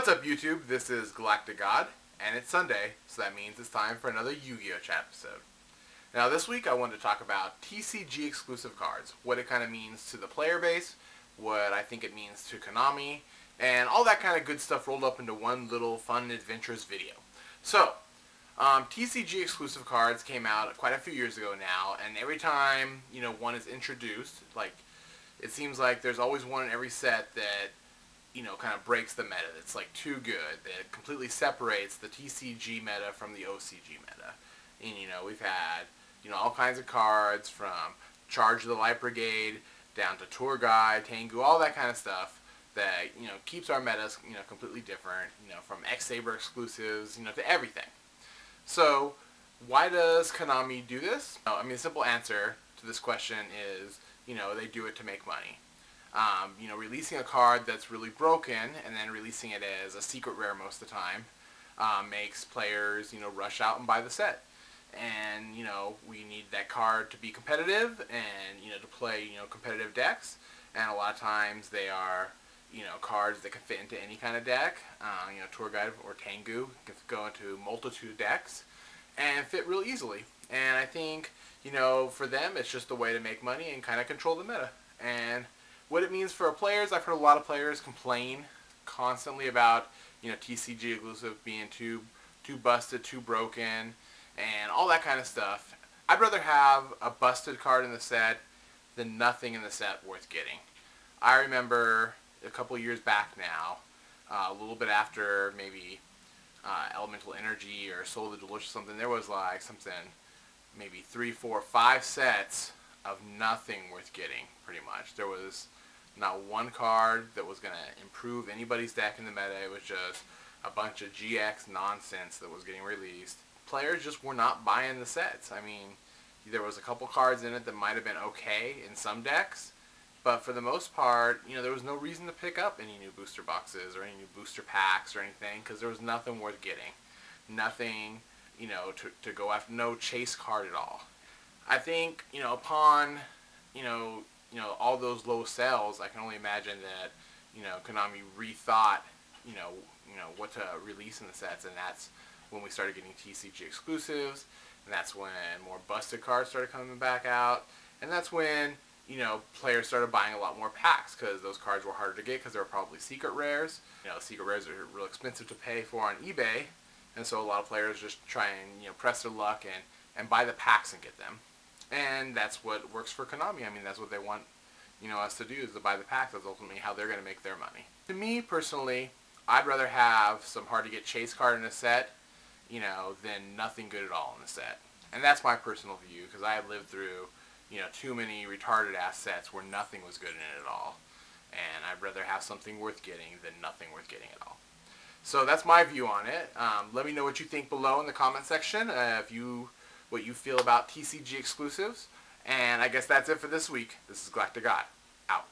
What's up, YouTube? This is GalacticGod, and it's Sunday, so that means it's time for another Yu-Gi-Oh! Chat episode. Now, this week I wanted to talk about TCG exclusive cards, what it kind of means to the player base, what I think it means to Konami, and all that kind of good stuff rolled up into one little fun and adventurous video. So, TCG exclusive cards came out quite a few years ago now, and every time, one is introduced, it seems like there's always one in every set that kind of breaks the meta. It's like too good. That completely separates the TCG meta from the OCG meta. And we've had all kinds of cards from Charge of the Light Brigade down to Tour Guide, Tengu, all that kind of stuff that keeps our metas completely different. From X-Saber exclusives to everything. So why does Konami do this? The simple answer to this question is they do it to make money. Releasing a card that's really broken and then releasing it as a secret rare most of the time makes players, rush out and buy the set. And, we need that card to be competitive and, to play, competitive decks. And a lot of times they are, cards that can fit into any kind of deck. Tour Guide or Tengu can go into multitude decks and fit real easily. And I think, for them, it's just a way to make money and kind of control the meta. And what it means for players, I've heard a lot of players complain constantly about, TCG exclusive being too busted, too broken, and all that kind of stuff. I'd rather have a busted card in the set than nothing in the set worth getting. I remember a couple years back now, a little bit after maybe Elemental Energy or Soul of the Delicious something, there was like something, maybe 3, 4, 5 sets of nothing worth getting, pretty much. There was not one card that was going to improve anybody's deck in the meta. It was just a bunch of GX nonsense that was getting released. Players just were not buying the sets. I mean, there was a couple cards in it that might have been okay in some decks, but for the most part, there was no reason to pick up any new booster boxes or any new booster packs or anything, because there was nothing worth getting. Nothing, to go after, no chase card at all. I think, upon, all those low sales, I can only imagine that, Konami rethought, what to release in the sets, and that's when we started getting TCG exclusives, and that's when more busted cards started coming back out, and that's when, players started buying a lot more packs, because those cards were harder to get, because they were probably secret rares. Secret rares are real expensive to pay for on eBay, and so a lot of players just try and, press their luck and buy the packs and get them. And that's what works for Konami. I mean, that's what they want, us to do, is to buy the packs. That's ultimately how they're going to make their money. To me, personally, I'd rather have some hard-to-get chase card in a set, than nothing good at all in the set. And that's my personal view, because I have lived through, too many retarded-ass sets where nothing was good in it at all. And I'd rather have something worth getting than nothing worth getting at all. So that's my view on it. Let me know what you think below in the comment section. What you feel about TCG exclusives. And I guess that's it for this week. This is GalacticGod, out.